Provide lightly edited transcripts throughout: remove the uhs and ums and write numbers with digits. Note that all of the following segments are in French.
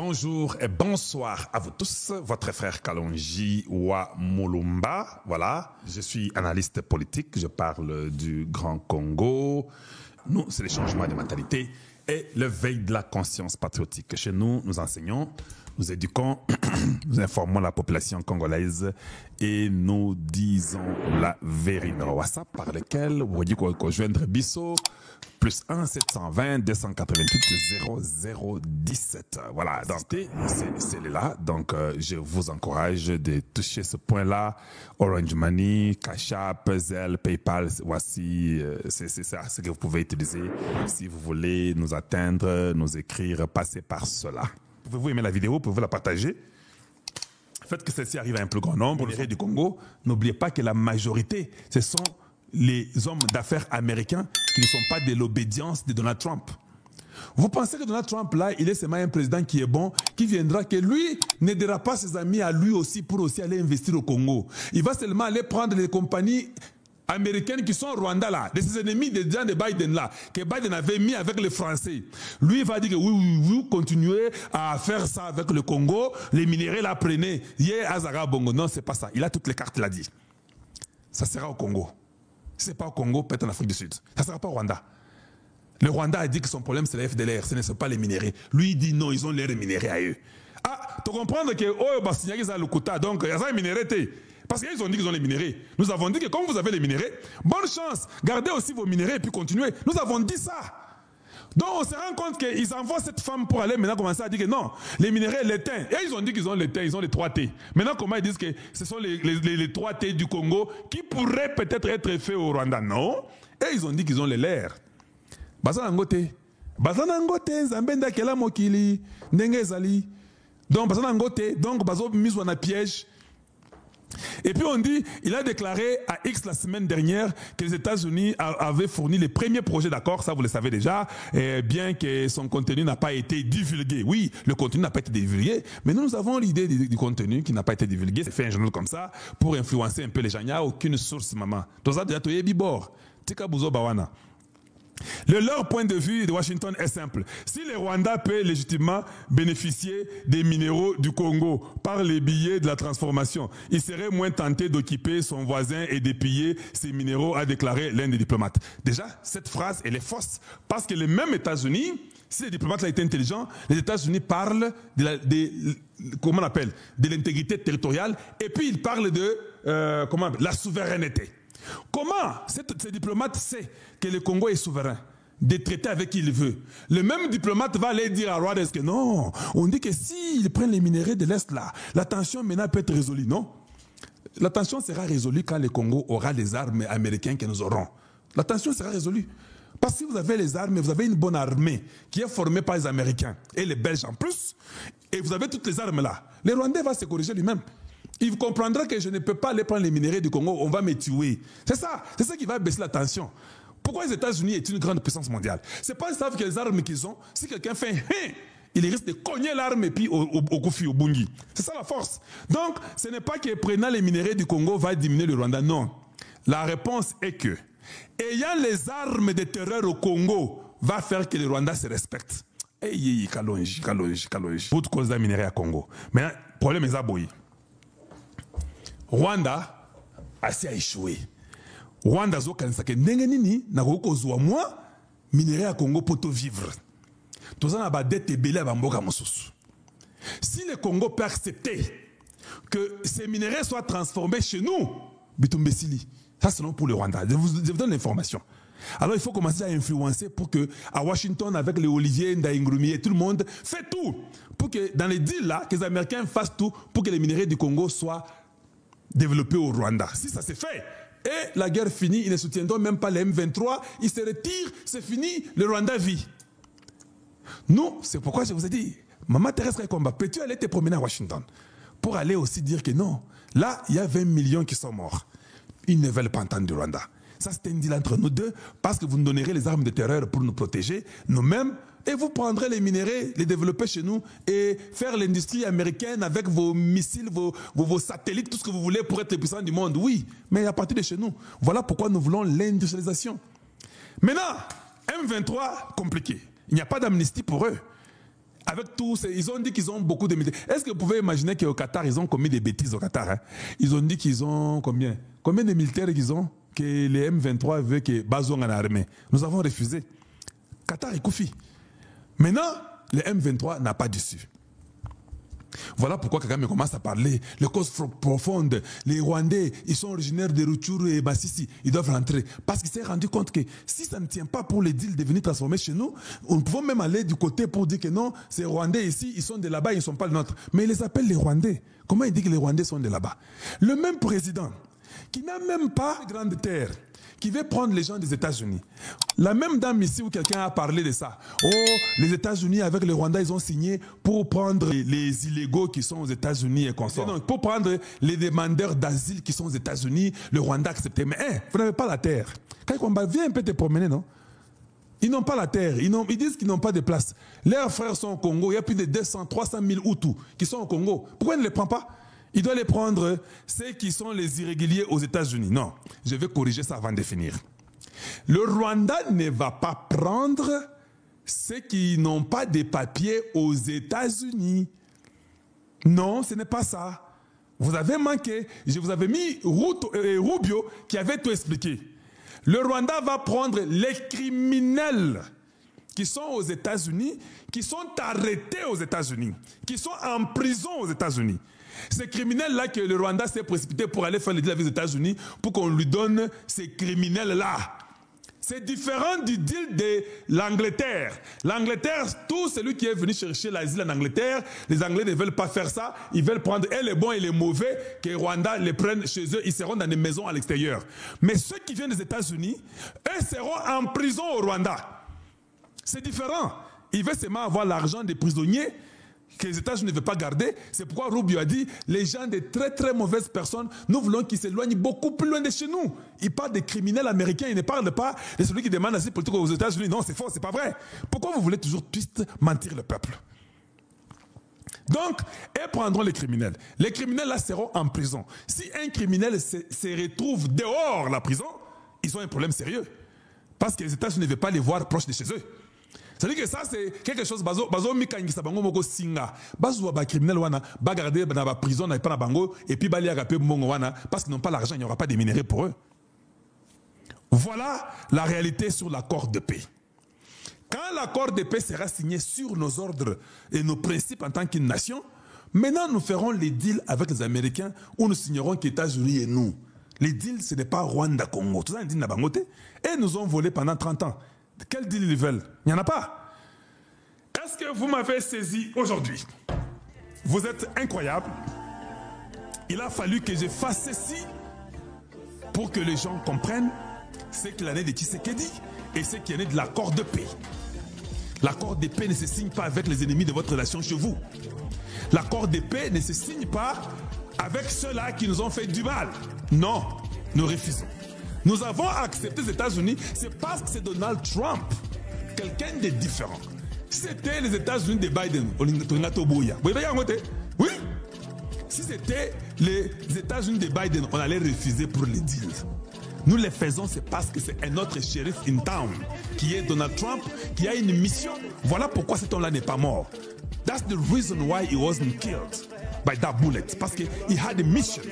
Bonjour et bonsoir à vous tous, votre frère Kalonji Wa Mulumba. Voilà, je suis analyste politique, je parle du Grand Congo. Nous, c'est les changements de mentalité et le veille de la conscience patriotique. Chez nous, nous enseignons, nous éduquons, nous informons la population congolaise et nous disons la vérité. WhatsApp par lequel vous voyez qu'on joindre Bisso, plus 1 720 288 0017. Voilà, donc c'est là. Donc je vous encourage de toucher ce point-là. Orange Money, Cash App, Zelle, PayPal, voici, c'est ça ce que vous pouvez utiliser si vous voulez nous atteindre, nous écrire, passer par cela. Pouvez-vous aimer la vidéo, pouvez-vous la partager? Faites que celle-ci arrive à un plus grand nombre. Les du Congo, n'oubliez pas que la majorité, ce sont les hommes d'affaires américains qui ne sont pas de l'obédience de Donald Trump. Vous pensez que Donald Trump, là, il est seulement un président qui est bon, qui viendra, que lui n'aidera pas ses amis à lui aussi pour aussi aller investir au Congo. Il va seulement aller prendre les compagnies américaines qui sont au Rwanda là, de ses ennemis des gens de Biden là, que Biden avait mis avec les Français. Lui, il va dire que oui, continuez à faire ça avec le Congo, les minéraux là, prenez. Azara Bongo. Non, c'est pas ça. Il a toutes les cartes, il a dit. Ça sera au Congo. Si ce n'est pas au Congo, peut-être en Afrique du Sud. Ça ne sera pas au Rwanda. Le Rwanda a dit que son problème, c'est la FDLR, ce ne sont pas les minéraux. Lui, il dit non, ils ont l'air minéraux à eux. Ah, tu comprends que oh, Bastignaki, ça a le quota, donc il y a ça les minéraux. Parce qu'ils ont dit qu'ils ont les minéraux. Nous avons dit que comme vous avez les minéraux, bonne chance, gardez aussi vos minéraux et puis continuez. Nous avons dit ça. Donc on se rend compte qu'ils envoient cette femme pour aller maintenant commencer à dire que non, les minéraux, l'étain. Et ils ont dit qu'ils ont l'étain, ils ont les 3 T. Maintenant, comment ils disent que ce sont les 3 T du Congo qui pourraient peut-être être faits au Rwanda? Non. Et ils ont dit qu'ils ont les lairs. Bazanangote. Bazanangote, Zambenda Kela Mokili, Ndengezali. Donc Bazanangote, donc Bazo mis en piège. Et puis on dit, il a déclaré à X la semaine dernière que les États-Unis avaient fourni les premiers projets d'accord, ça vous le savez déjà, bien que son contenu n'a pas été divulgué. Oui, le contenu n'a pas été divulgué, mais nous avons l'idée du contenu qui n'a pas été divulgué. C'est fait un journal comme ça pour influencer un peu les gens. Il n'y a aucune source, maman. Leur point de vue de Washington est simple. Si le Rwanda peut légitimement bénéficier des minéraux du Congo par les billets de la transformation, il serait moins tenté d'occuper son voisin et de piller ses minéraux, a déclaré l'un des diplomates. Déjà, cette phrase, elle est fausse parce que les mêmes États-Unis, si les diplomates là étaient intelligents, les États-Unis parlent comment on appelle, de l'intégrité territoriale et puis ils parlent de la souveraineté. Comment ce diplomate sait que le Congo est souverain, de traiter avec qui il veut? Le même diplomate va aller dire à Rwanda que non, on dit que s'ils prennent les minéraux de l'Est là, la tension maintenant peut être résolue. Non, la tension sera résolue quand le Congo aura les armes américaines que nous aurons. La tension sera résolue. Parce que si vous avez les armes, vous avez une bonne armée qui est formée par les Américains et les Belges en plus, et vous avez toutes les armes là, le Rwandais va se corriger lui-même. Il comprendra que je ne peux pas aller prendre les minéraux du Congo, on va me tuer. C'est ça qui va baisser la tension. Pourquoi les États-Unis est une grande puissance mondiale? C'est pas ils savent que les armes qu'ils ont, si quelqu'un fait il risque de cogner l'arme et puis au Kofi, au Bungi. C'est ça la force. Donc, ce n'est pas que prenant les minéraux du Congo va diminuer le Rwanda, non. La réponse est que, ayant les armes de terreur au Congo, va faire que le Rwanda se respecte. Kalonji. Pour cause d'un minerai à Congo. Maintenant, le problème est aboyi. Rwanda a échoué. Rwanda zo kanisa ke ndenge nini na kokozwa moi minerai à Congo pour te vivre. Toza na ba dette ebele ba mboka mosusu. Si le Congo peut accepter que ces minerais soient transformés chez nous, bitumbesili. Ça c'est non pour le Rwanda. Je vous donne l'information. Alors il faut commencer à influencer pour que à Washington avec les Olivier Ndaïngrumi et tout le monde fait tout pour que dans les deals là que les Américains fassent tout pour que les minerais du Congo soient développé au Rwanda. Si ça s'est fait, et la guerre finie, ils ne soutiendront même pas les M23, ils se retirent, c'est fini, le Rwanda vit. Nous, c'est pourquoi je vous ai dit, Maman Thérèse Kayikomba, peux-tu aller te promener à Washington pour aller aussi dire que non, là, il y a 20 millions qui sont morts. Ils ne veulent pas entendre du Rwanda. Ça, c'est un deal entre nous deux, parce que vous nous donnerez les armes de terreur pour nous protéger, nous-mêmes, et vous prendrez les minéraux, les développer chez nous, et faire l'industrie américaine avec vos missiles, vos satellites, tout ce que vous voulez pour être les puissants du monde. Oui, mais à partir de chez nous. Voilà pourquoi nous voulons l'industrialisation. Maintenant, M23, compliqué. Il n'y a pas d'amnistie pour eux. Avec tous, ils ont dit qu'ils ont beaucoup de militaires. Est-ce que vous pouvez imaginer qu'au Qatar, ils ont commis des bêtises au Qatar, hein? Ils ont dit qu'ils ont combien? Combien de militaires qu'ils ont? Que les M23 veulent que Bazoum en armée. Nous avons refusé. Qatar et Koufi. Maintenant, le M23 n'a pas d'issue. Voilà pourquoi Kagame commence à parler. Les causes profondes, les Rwandais, ils sont originaires de Rutshuru et Masisi, ils doivent rentrer. Parce qu'il s'est rendu compte que si ça ne tient pas pour les deals de venir transformer chez nous, on peut même aller du côté pour dire que non, ces Rwandais ici, ils sont de là-bas, ils ne sont pas les nôtres. Mais il les appelle les Rwandais. Comment il dit que les Rwandais sont de là-bas? Le même président, qui n'a même pas de grande terre, qui veut prendre les gens des États-Unis. La même dame ici où quelqu'un a parlé de ça. Oh, les États-Unis avec les Rwandais, ils ont signé pour prendre les illégaux qui sont aux États-Unis et consorts. Donc, pour prendre les demandeurs d'asile qui sont aux États-Unis, le Rwanda a accepté. Mais vous n'avez pas la terre. Quand on vient un peu te promener, non? Ils n'ont pas la terre. Ils disent qu'ils n'ont pas de place. Leurs frères sont au Congo. Il y a plus de 200, 300 000 Hutus qui sont au Congo. Pourquoi ils ne les prennent pas? Il doit les prendre, ceux qui sont les irréguliers aux États-Unis. Non, je vais corriger ça avant de finir. Le Rwanda ne va pas prendre ceux qui n'ont pas de papiers aux États-Unis. Non, ce n'est pas ça. Vous avez manqué. Je vous avais mis Rubio qui avait tout expliqué. Le Rwanda va prendre les criminels qui sont aux États-Unis, qui sont arrêtés aux États-Unis, qui sont en prison aux États-Unis. Ces criminels-là que le Rwanda s'est précipité pour aller faire le deal avec les États-Unis pour qu'on lui donne ces criminels-là. C'est différent du deal de l'Angleterre. L'Angleterre, tout celui qui est venu chercher l'asile en Angleterre, les Anglais ne veulent pas faire ça. Ils veulent prendre les bons et les mauvais, que le Rwanda les prenne chez eux. Ils seront dans des maisons à l'extérieur. Mais ceux qui viennent des États-Unis, eux seront en prison au Rwanda. C'est différent. Ils veulent seulement avoir l'argent des prisonniers que les États-Unis ne veulent pas garder. C'est pourquoi Rubio a dit, les gens de très très mauvaises personnes, nous voulons qu'ils s'éloignent beaucoup plus loin de chez nous. Il parle des criminels américains, il ne parle pas de celui qui demande l'asile politique aux États-Unis. Non, c'est faux, c'est pas vrai. Pourquoi vous voulez toujours mentir le peuple? Donc, ils prendront les criminels. Les criminels là seront en prison. Si un criminel se retrouve dehors de la prison, ils ont un problème sérieux. Parce que les États-Unis ne veulent pas les voir proches de chez eux. C'est-à-dire que ça, c'est quelque chose. Bazo mikangi sabango moko singa. Bazo ba criminel wana, ba garder dans la prison, n'a pas na bango, et puis ba li agape mongo wana, parce qu'ils n'ont pas l'argent, il n'y aura pas de minerais pour eux. Voilà la réalité sur l'accord de paix. Quand l'accord de paix sera signé sur nos ordres et nos principes en tant qu'une nation, maintenant nous ferons les deals avec les Américains où nous signerons qu'États-Unis et nous. Les deals, ce n'est pas Rwanda-Congo. Tout ça, un deal n'a pas ngoté. Et nous ont volé pendant 30 ans. Quel deal ils veulent? Il n'y en a pas. Est-ce que vous m'avez saisi aujourd'hui? Vous êtes incroyable. Il a fallu que je fasse ceci pour que les gens comprennent ce qu'il en est de Tshisekedi et ce qu'il en est de l'accord de paix. L'accord de paix ne se signe pas avec les ennemis de votre relation chez vous. L'accord de paix ne se signe pas avec ceux-là qui nous ont fait du mal. Non, nous refusons. Nous avons accepté les États-Unis, c'est parce que c'est Donald Trump, quelqu'un de différent. Si c'était les États-Unis de Biden, oui. Si c'était les États-Unis de Biden, on allait refuser pour les deals. Nous les faisons, c'est parce que c'est un autre shérif in town, qui est Donald Trump, qui a une mission. Voilà pourquoi cet homme-là n'est pas mort. That's the reason why he wasn't killed by that bullet. Parce qu'il had a mission.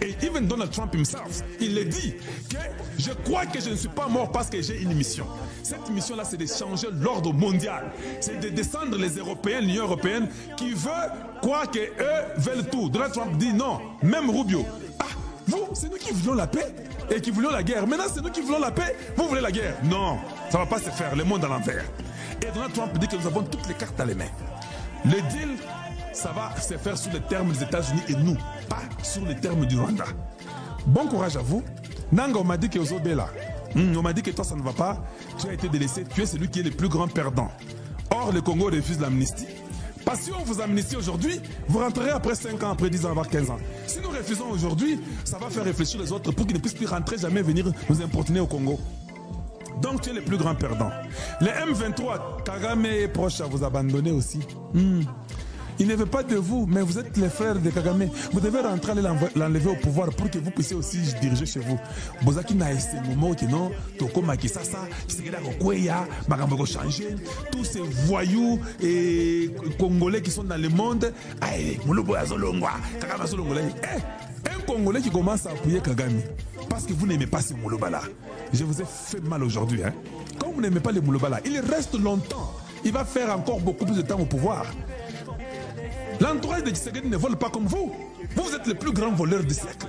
Et even Donald Trump himself, il le dit, que je crois que je ne suis pas mort parce que j'ai une mission. Cette mission-là, c'est de changer l'ordre mondial. C'est de descendre les Européens, l'Union européenne, qui veut croire qu'eux veulent tout. Donald Trump dit non, même Rubio. Ah, vous, c'est nous qui voulions la paix et qui voulions la guerre. Maintenant, c'est nous qui voulons la paix, vous voulez la guerre. Non, ça ne va pas se faire, le monde à l'envers. Et Donald Trump dit que nous avons toutes les cartes dans les mains. Le deal, ça va se faire sur les termes des États-Unis et nous, pas sur les termes du Rwanda. Bon courage à vous. Nanga, on m'a dit que Ozobela, on m'a dit que toi ça ne va pas, tu as été délaissé, tu es celui qui est le plus grand perdant. Or, le Congo refuse l'amnistie. Parce que si on vous amnistie aujourd'hui, vous rentrerez après 5 ans, après 10 ans, après 15 ans. Si nous refusons aujourd'hui, ça va faire réfléchir les autres pour qu'ils ne puissent plus rentrer, jamais venir nous importuner au Congo. Donc tu es le plus grand perdant. Les M23, Kagame est proche à vous abandonner aussi. Il ne veut pas de vous, mais vous êtes les frères de Kagame. Vous devez rentrer, aller l'enlever au pouvoir pour que vous puissiez aussi diriger chez vous. Bozaki na ese momo qui non, toko makisasa, Tshisekedi Kweya, Makambo changer. Tous ces voyous et Congolais qui sont dans le monde, aïe, Mouloubo Azolongwa, Kagame Azolongwa. Un Congolais qui commence à appuyer Kagame parce que vous n'aimez pas ces Mouloubala. Je vous ai fait mal aujourd'hui. Hein. Quand vous n'aimez pas les Mouloubala, il reste longtemps. Il va faire encore beaucoup plus de temps au pouvoir. L'entourage de Tshisekedi ne vole pas comme vous. Vous êtes le plus grand voleur du siècle.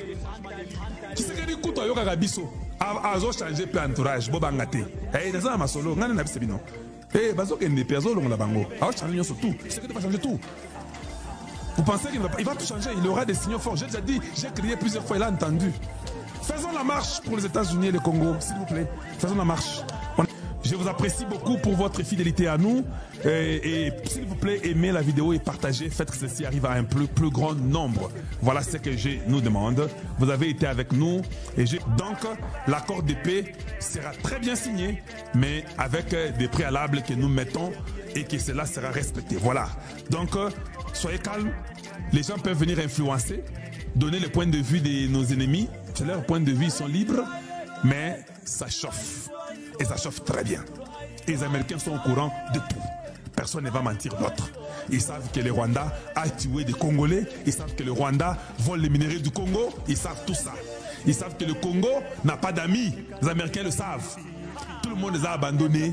Tshisekedi Kouto Ayoka Gabiso a changé peu entourage. Bobangate. Eh, dans un masolo, on a un absebino. Eh, bazo kende pezo long la bango. A changé tout. Tshisekedi va changer tout. Vous pensez qu'il va tout changer? Il aura des signaux forts. J'ai déjà dit, j'ai crié plusieurs fois, il a entendu. Faisons la marche pour les États-Unis et le Congo, s'il vous plaît. Faisons la marche. Je vous apprécie beaucoup pour votre fidélité à nous. Et s'il vous plaît, aimez la vidéo et partagez. Faites que ceci arrive à un plus grand nombre. Voilà ce que je nous demande. Vous avez été avec nous. Donc, l'accord de paix sera très bien signé, mais avec des préalables que nous mettons et que cela sera respecté. Voilà. Donc, soyez calmes. Les gens peuvent venir influencer, donner le point de vue de nos ennemis. C'est leur point de vue, ils sont libres, mais ça chauffe. Et ça chauffe très bien. Et les Américains sont au courant de tout. Personne ne va mentir l'autre. Ils savent que le Rwanda a tué des Congolais. Ils savent que le Rwanda vole les minéraux du Congo. Ils savent tout ça. Ils savent que le Congo n'a pas d'amis. Les Américains le savent. Tout le monde les a abandonnés.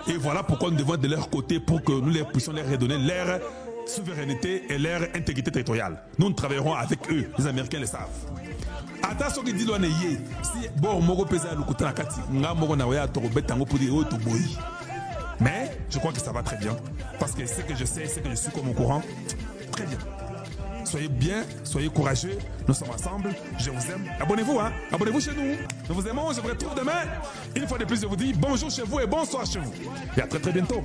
Et voilà pourquoi nous devons être de leur côté pour que nous puissions leur redonner leur souveraineté et leur intégrité territoriale. Nous travaillerons avec eux. Les Américains le savent. Attention que dit l'on est si bon mogo pesa lukuta na kati nga mogo na waya to betango pour dire to boy. Mais je crois que ça va très bien parce que ce que je sais, c'est que je suis comme au courant. Très bien. Soyez bien, soyez courageux. Nous sommes ensemble. Je vous aime. Abonnez-vous, hein. Abonnez-vous chez nous. Nous vous aimons. Je vous retrouve demain. Une fois de plus, je vous dis bonjour chez vous et bonsoir chez vous. Et à très bientôt.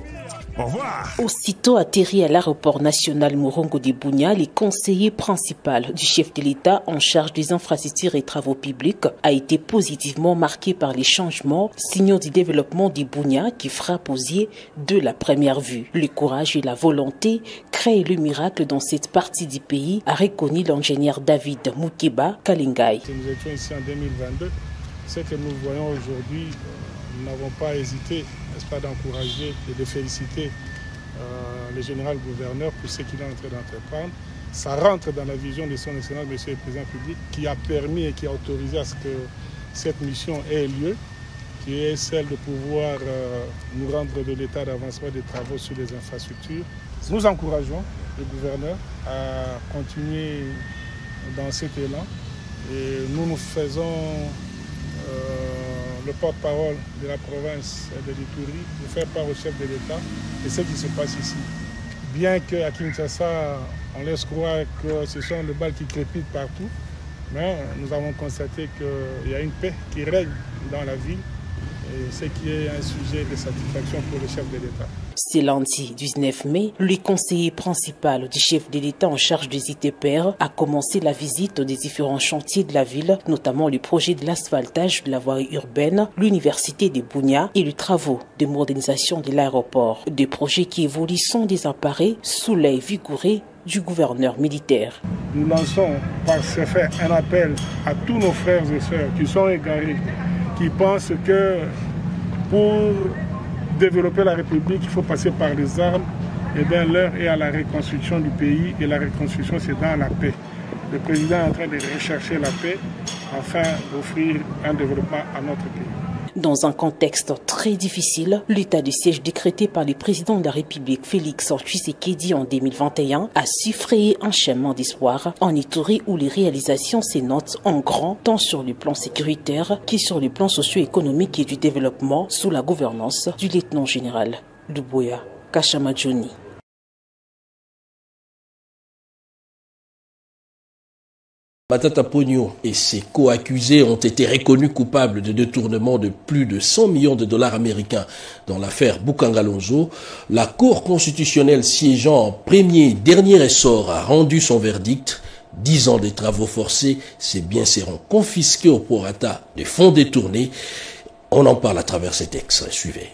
Au revoir. Aussitôt atterri à l'aéroport national Morongo de Bunia, le conseiller principal du chef de l'État en charge des infrastructures et travaux publics a été positivement marqué par les changements, signaux du développement de Bunia qui frappent aux yeux de la première vue. Le courage et la volonté créent le miracle dans cette partie du pays, a reconnu l'ingénieur David Mukeba Kalingai. Nous étions ici en 2022. Ce que nous voyons aujourd'hui, nous n'avons pas hésité, n'est-ce pas, d'encourager et de féliciter le général gouverneur pour ce qu'il est en train d'entreprendre. Ça rentre dans la vision de son excellence, monsieur le président public, qui a permis et qui a autorisé à ce que cette mission ait lieu, qui est celle de pouvoir nous rendre de l'état d'avancement des travaux sur les infrastructures. Nous encourageons le gouverneur à continuer dans cet élan et nous faisons le porte-parole de la province de l'Ituri de faire part au chef de l'État de ce qui se passe ici. Bien qu'à Kinshasa, on laisse croire que ce sont les balles qui crépitent partout, mais nous avons constaté qu'il y a une paix qui règne dans la ville, et ce qui est un sujet de satisfaction pour le chef de l'État. Ce lundi 19 mai, le conseiller principal du chef de l'État en charge des ITPR a commencé la visite des différents chantiers de la ville, notamment le projet de l'asphaltage de la voie urbaine, l'université de Bunia et les travaux de modernisation de l'aéroport. Des projets qui évoluent sans désemparer sous l'œil vigoureux du gouverneur militaire. Nous lançons par ce fait un appel à tous nos frères et sœurs qui sont égarés, qui pensent que pour développer la République, il faut passer par les armes. Et bien l'heure est à la reconstruction du pays et la reconstruction c'est dans la paix. Le président est en train de rechercher la paix afin d'offrir un développement à notre pays. Dans un contexte très difficile, l'état de siège décrété par le président de la République Félix Tshisekedi en 2021 a su frayer un chemin d'espoir en Ituri où les réalisations s'énotent en grand tant sur le plan sécuritaire que sur le plan socio-économique et du développement sous la gouvernance du lieutenant général Luboya Kashamadjoni. Matata Pogno et ses co-accusés ont été reconnus coupables de détournement de plus de 100 millions de dollars américains dans l'affaire Boukangalonzo. La Cour constitutionnelle siégeant en dernier ressort a rendu son verdict. 10 ans de travaux forcés, ces biens seront confisqués au prorata de fonds détournés. On en parle à travers cet extrait. Suivez.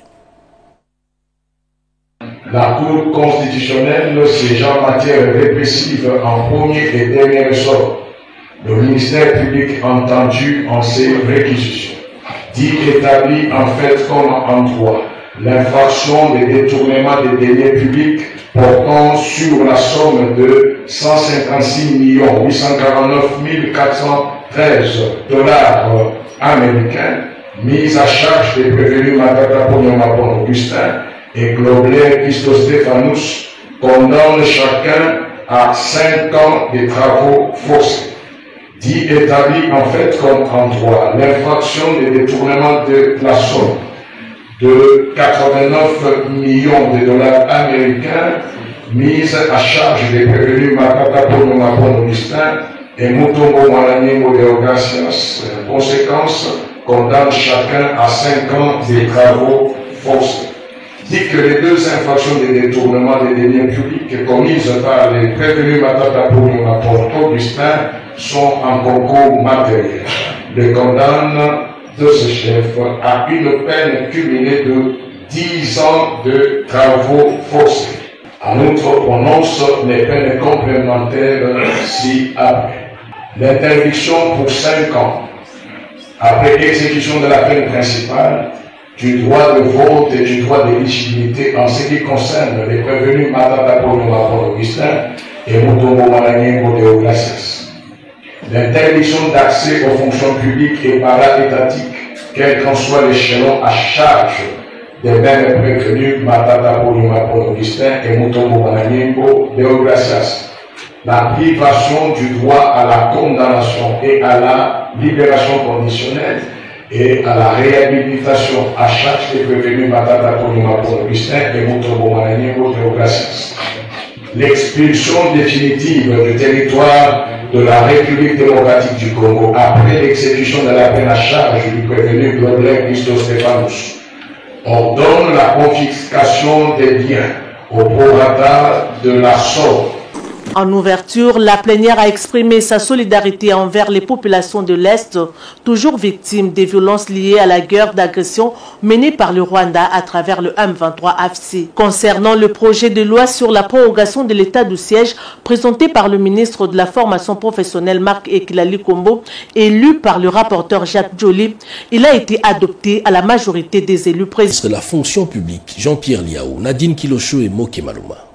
La Cour constitutionnelle siège en matière répressive en premier et dernier ressort. Le ministère public entendu en ces réquisitions dit établi en fait comme en droit l'infraction de détournement des deniers publics portant sur la somme de 156 849 413 $ américains mise à charge des prévenus Matata Ponyomapon Augustin et Globler Christos Stéphanous condamne chacun à 5 ans de travaux forcés. Dit établi en fait comme en droit l'infraction de détournement de la somme de 89 millions de $ américains mise à charge des prévenus Matata Ponyomapon Augustin et Mutombo Malanyengo Deogracias. Conséquence, condamne chacun à 5 ans de travaux forcés. Dit que les deux infractions de détournement des deniers publics commises par les prévenus Matata Ponyomapon Augustin sont en concours matériel. Les condamne de ce chef à une peine cumulée de 10 ans de travaux forcés. En outre, prononce les peines complémentaires ci-après. L'interdiction pour 5 ans, après exécution de la peine principale, du droit de vote et du droit d'éligibilité en ce qui concerne les prévenus Matata Ponyomapon Augustin et Mutombo Malanyengo Deogracias. L'interdiction d'accès aux fonctions publiques et para-étatiques, quel qu'en soit l'échelon à charge des mêmes prévenus Matata Ponyomapon Augustin et Mutombo Malanyengo Deogracias. La privation du droit à la condamnation et à la libération conditionnelle et à la réhabilitation à charge des prévenus Matata Ponyomapon Augustin et Mutombo Malanyengo Deogracias. L'expulsion définitive du territoire de la République démocratique du Congo après l'exécution de la peine à charge du prévenu Globler Christos Stéphanous ordonne la confiscation des biens au prorata de la somme. En ouverture, la plénière a exprimé sa solidarité envers les populations de l'Est, toujours victimes des violences liées à la guerre d'agression menée par le Rwanda à travers le M23 AFC. Concernant le projet de loi sur la prorogation de l'état de siège présenté par le ministre de la formation professionnelle Marc Ekilali Kombo, élu par le rapporteur Jacques Joly, il a été adopté à la majorité des élus présents. De la fonction publique, Jean-Pierre Liaou, Nadine Kilosho et Moké Maluma.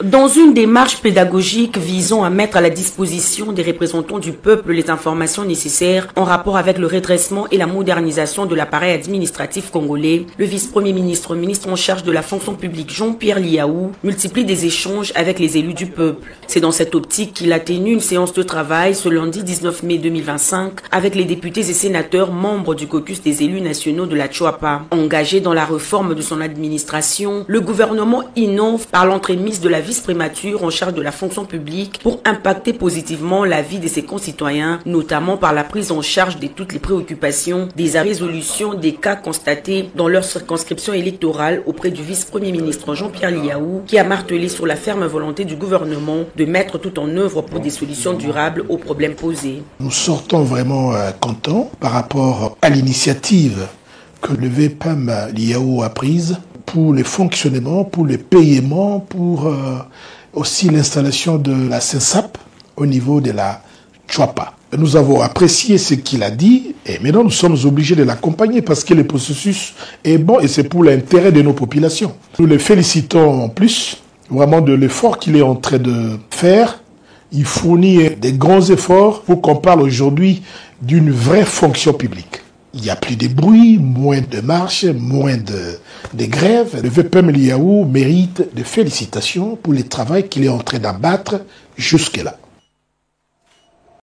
Dans une démarche pédagogique visant à mettre à la disposition des représentants du peuple les informations nécessaires en rapport avec le redressement et la modernisation de l'appareil administratif congolais, le vice-premier ministre, ministre en charge de la fonction publique Jean-Pierre Liaou, multiplie des échanges avec les élus du peuple. C'est dans cette optique qu'il a tenu une séance de travail ce lundi 19 mai 2025 avec les députés et sénateurs membres du caucus des élus nationaux de la Tchouapa. Engagé dans la réforme de son administration, le gouvernement innove par l'entremise de la vice-primature en charge de la fonction publique pour impacter positivement la vie de ses concitoyens, notamment par la prise en charge de toutes les préoccupations, des résolutions des cas constatés dans leur circonscription électorale auprès du vice-premier ministre Jean-Pierre Liaou, qui a martelé sur la ferme volonté du gouvernement de mettre tout en œuvre pour des solutions durables aux problèmes posés. Nous sortons vraiment contents par rapport à l'initiative que le VPM Liaou a prise pour les fonctionnements, pour les paiements, pour aussi l'installation de la CENSAP au niveau de la Tchouapa. Nous avons apprécié ce qu'il a dit et maintenant nous sommes obligés de l'accompagner parce que le processus est bon et c'est pour l'intérêt de nos populations. Nous le félicitons en plus vraiment de l'effort qu'il est en train de faire. Il fournit des grands efforts pour qu'on parle aujourd'hui d'une vraie fonction publique. Il n'y a plus de bruit, moins de marches, moins de grèves. Le VPM Liaou mérite des félicitations pour le travail qu'il est en train d'abattre jusque-là.